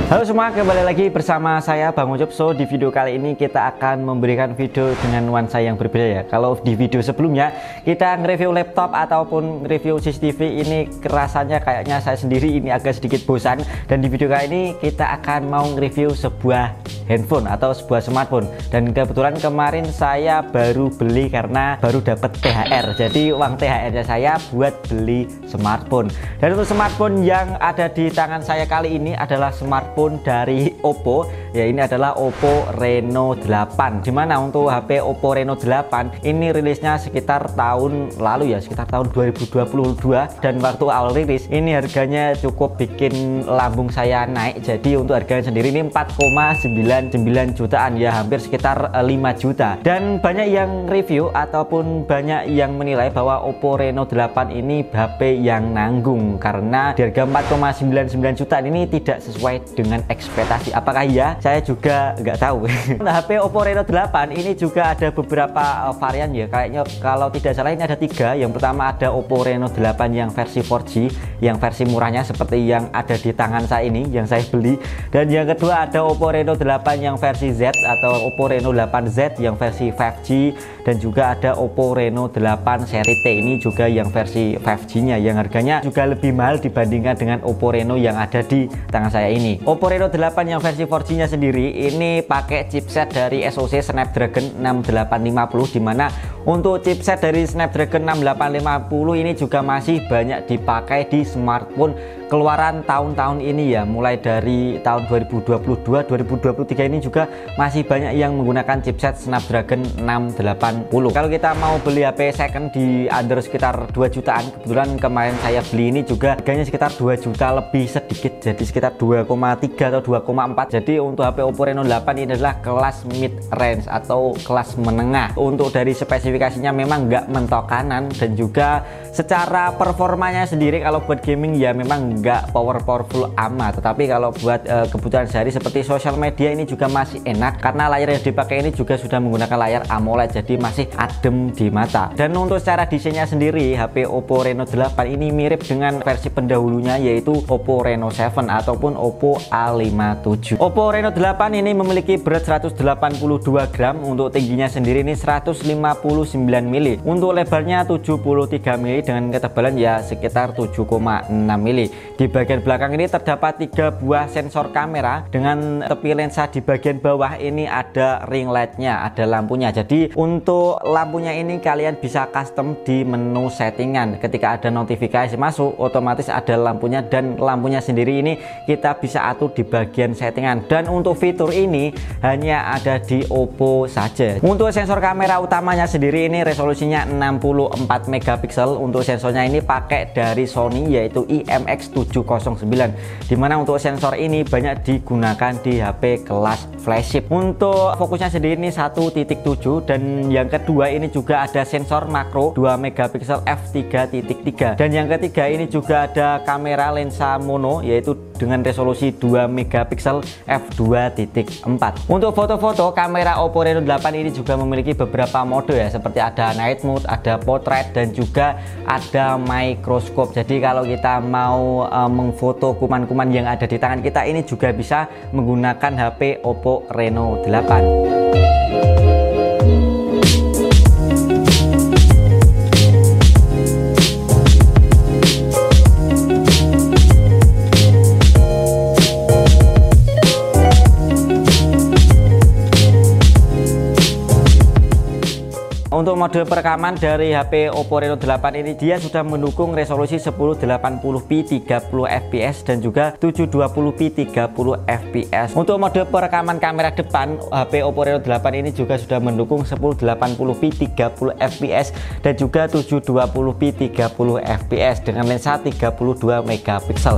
Halo semua, kembali lagi bersama saya Bang Ucup. So di video kali ini kita akan memberikan video dengan nuansa yang berbeda ya. Kalau di video sebelumnya kita nge-review laptop ataupun review CCTV, ini rasanya kayaknya saya sendiri ini agak sedikit bosan. Dan di video kali ini kita akan mau nge-review sebuah handphone atau sebuah smartphone. Dan kebetulan kemarin saya baru beli karena baru dapat THR. Jadi uang THR-nya saya buat beli smartphone. Dan untuk smartphone yang ada di tangan saya kali ini adalah smartphone dari Oppo. Ya, ini adalah Oppo Reno 8. Dimana untuk HP Oppo Reno 8 ini rilisnya sekitar tahun lalu ya, sekitar tahun 2022. Dan waktu awal rilis ini harganya cukup bikin lambung saya naik. Jadi untuk harganya sendiri ini 4,99 jutaan ya, hampir sekitar 5 juta. Dan banyak yang review ataupun banyak yang menilai bahwa Oppo Reno 8 ini HP yang nanggung karena di harga 4,99 jutaan ini tidak sesuai dengan ekspektasi. Apakah iya? Saya juga nggak tahu. HP Oppo Reno 8 ini juga ada beberapa varian ya. Kayaknya kalau tidak salah ini ada 3. Yang pertama ada Oppo Reno 8 yang versi 4G, yang versi murahnya seperti yang ada di tangan saya ini, yang saya beli. Dan yang kedua ada Oppo Reno 8 yang versi Z atau Oppo Reno 8Z yang versi 5G. Dan juga ada Oppo Reno 8 seri T, ini juga yang versi 5G-nya, yang harganya juga lebih mahal dibandingkan dengan Oppo Reno yang ada di tangan saya ini. Oppo Reno 8 yang versi 4G-nya sendiri ini pakai chipset dari SoC Snapdragon 6850, dimana untuk chipset dari Snapdragon 6850 ini juga masih banyak dipakai di smartphone keluaran tahun-tahun ini ya, mulai dari tahun 2022, 2023 ini juga masih banyak yang menggunakan chipset Snapdragon 680. Kalau kita mau beli HP second di under sekitar 2 jutaan, kebetulan kemarin saya beli ini juga harganya sekitar 2 juta lebih sedikit, jadi sekitar 2,3 atau 2,4. Jadi untuk HP Oppo Reno 8 ini adalah kelas mid range atau kelas menengah. Untuk dari spesifikasinya memang nggak mentok kanan, dan juga secara performanya sendiri kalau buat gaming ya memang nggak powerful amat, tetapi kalau buat kebutuhan sehari seperti sosial media ini juga masih enak karena layar yang dipakai ini juga sudah menggunakan layar AMOLED, jadi masih adem di mata. Dan untuk secara desainnya sendiri HP Oppo Reno 8 ini mirip dengan versi pendahulunya, yaitu Oppo Reno 7 ataupun Oppo A57. Oppo Reno 8 ini memiliki berat 182 gram, untuk tingginya sendiri ini 159 mili, untuk lebarnya 73 mili dengan ketebalan ya sekitar 7,6 mili. Di bagian belakang ini terdapat 3 buah sensor kamera dengan tepi lensa. Di bagian bawah ini ada ring lightnya, ada lampunya. Jadi untuk lampunya ini kalian bisa custom di menu settingan. Ketika ada notifikasi masuk, otomatis ada lampunya, dan lampunya sendiri ini kita bisa atur di bagian settingan. Dan untuk fitur ini hanya ada di Oppo saja. Untuk sensor kamera utamanya sendiri ini resolusinya 64 megapiksel. Untuk sensornya ini pakai dari Sony, yaitu IMX709, dimana untuk sensor ini banyak digunakan di HP kelas flagship. Untuk fokusnya sendiri ini 1.7, dan yang kedua ini juga ada sensor makro 2 megapiksel f3.3, dan yang ketiga ini juga ada kamera lensa mono, yaitu dengan resolusi 2 megapiksel f2.4. Untuk foto-foto, kamera Oppo Reno 8 ini juga memiliki beberapa mode ya, seperti ada night mode, ada portrait, dan juga ada microscope. Jadi kalau kita mau mengfoto kuman-kuman yang ada di tangan kita ini juga bisa menggunakan HP Oppo Reno 8. Untuk mode perekaman dari HP Oppo Reno 8 ini dia sudah mendukung resolusi 1080p 30 fps dan juga 720p 30 fps. Untuk mode perekaman kamera depan, HP Oppo Reno 8 ini juga sudah mendukung 1080p 30 fps dan juga 720p 30 fps dengan lensa 32 megapiksel.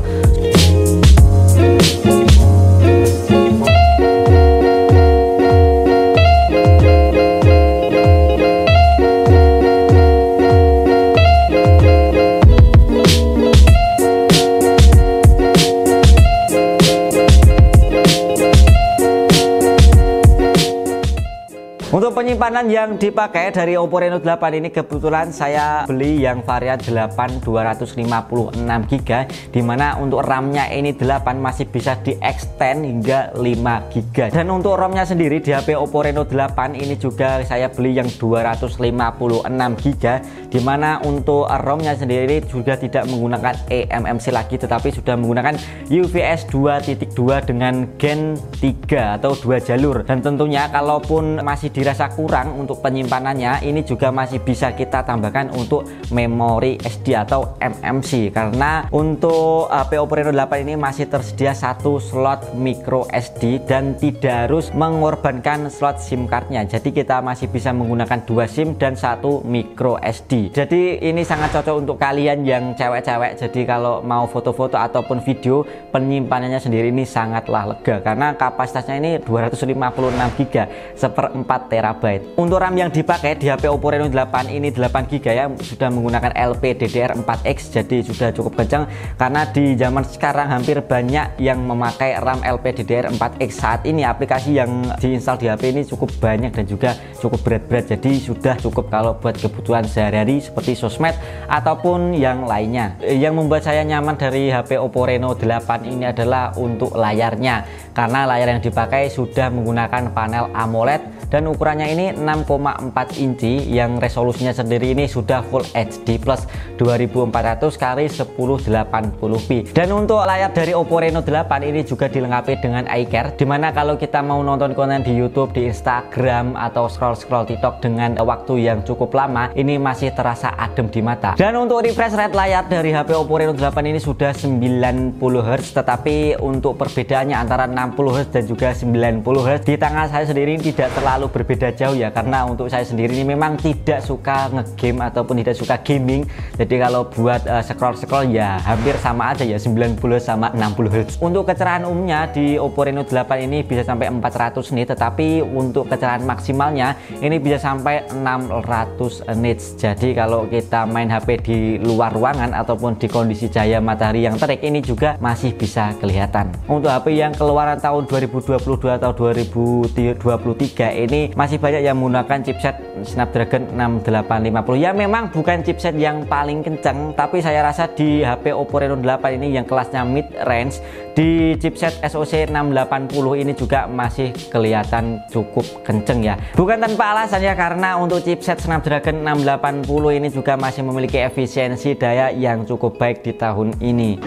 Untuk penyimpanan yang dipakai dari Oppo Reno 8 ini kebetulan saya beli yang varian 8 256GB, dimana untuk RAM-nya ini 8 masih bisa di extend hingga 5GB. Dan untuk ROM-nya sendiri di HP Oppo Reno 8 ini juga saya beli yang 256GB, dimana untuk ROM-nya sendiri juga tidak menggunakan eMMC lagi, tetapi sudah menggunakan UFS 2.2 dengan Gen 3 atau 2 jalur. Dan tentunya kalaupun masih dirasa kurang untuk penyimpanannya, ini juga masih bisa kita tambahkan untuk memori SD atau eMMC, karena untuk HP Oppo Reno 8 ini masih tersedia satu slot micro SD dan tidak harus mengorbankan slot SIM cardnya. Jadi kita masih bisa menggunakan 2 SIM dan 1 micro SD. Jadi ini sangat cocok untuk kalian yang cewek-cewek. Jadi kalau mau foto-foto ataupun video, penyimpanannya sendiri ini sangatlah lega karena kapasitasnya ini 256GB, seperempat TB. Untuk RAM yang dipakai di HP Oppo Reno 8 ini 8GB ya, sudah menggunakan LPDDR4X, jadi sudah cukup kencang karena di zaman sekarang hampir banyak yang memakai RAM LPDDR4X. Saat ini aplikasi yang diinstal di HP ini cukup banyak dan juga cukup berat-berat, jadi sudah cukup kalau buat kebutuhan sehari-hari seperti sosmed ataupun yang lainnya. Yang membuat saya nyaman dari HP Oppo Reno 8 ini adalah untuk layarnya, karena layar yang dipakai sudah menggunakan panel AMOLED dan ukurannya ini 6,4 inci yang resolusinya sendiri ini sudah Full HD plus 2400 x 1080p. Dan untuk layar dari Oppo Reno 8 ini juga dilengkapi dengan iCare, dimana kalau kita mau nonton konten di YouTube, di Instagram atau scroll TikTok dengan waktu yang cukup lama, ini masih terasa adem di mata. Dan untuk refresh rate layar dari HP Oppo Reno 8 ini sudah 90Hz, tetapi untuk perbedaannya antara 60Hz dan juga 90Hz di tangan saya sendiri tidak terlalu berbeda jauh ya, karena untuk saya sendiri ini memang tidak suka ngegame ataupun tidak suka gaming. Jadi kalau buat scroll ya hampir sama aja ya, 90Hz sama 60Hz. Untuk kecerahan umumnya di Oppo Reno 8 ini bisa sampai 400 nits, tetapi untuk kecerahan maksimalnya ini bisa sampai 600 nits. Jadi kalau kita main HP di luar ruangan ataupun di kondisi cahaya matahari yang terik, ini juga masih bisa kelihatan. Untuk HP yang keluaran tahun 2022 atau 2023 ini masih banyak yang menggunakan chipset Snapdragon 6850. Ya memang bukan chipset yang paling kencang, tapi saya rasa di HP Oppo Reno 8 ini yang kelasnya mid range, di chipset SoC 680 ini juga masih kelihatan cukup kenceng ya. Bukan tanpa alasan ya, karena untuk chipset Snapdragon 680 ini juga masih memiliki efisiensi daya yang cukup baik di tahun ini.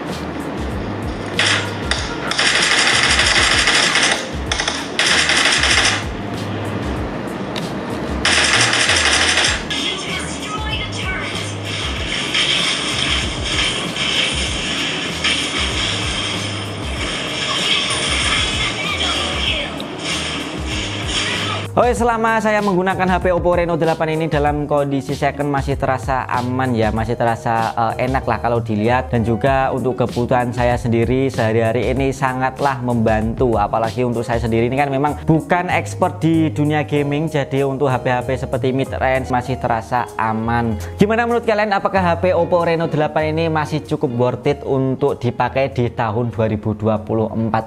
Oke, selama saya menggunakan HP Oppo Reno 8 ini dalam kondisi second masih terasa aman ya, masih terasa enak lah kalau dilihat. Dan juga untuk kebutuhan saya sendiri sehari-hari ini sangatlah membantu. Apalagi untuk saya sendiri ini kan memang bukan expert di dunia gaming, jadi untuk HP-HP seperti mid range masih terasa aman. Gimana menurut kalian, apakah HP Oppo Reno 8 ini masih cukup worth it untuk dipakai di tahun 2024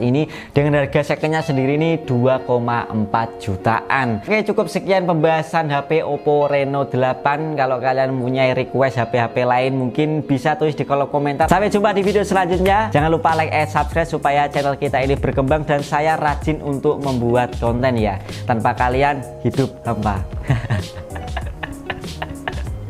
ini dengan harga secondnya sendiri ini 2,4 jutaan? Oke, cukup sekian pembahasan HP Oppo Reno 8. Kalau kalian punya request HP-HP lain mungkin bisa tulis di kolom komentar. Sampai jumpa di video selanjutnya. Jangan lupa like and subscribe supaya channel kita ini berkembang dan saya rajin untuk membuat konten ya. Tanpa kalian hidup hampa.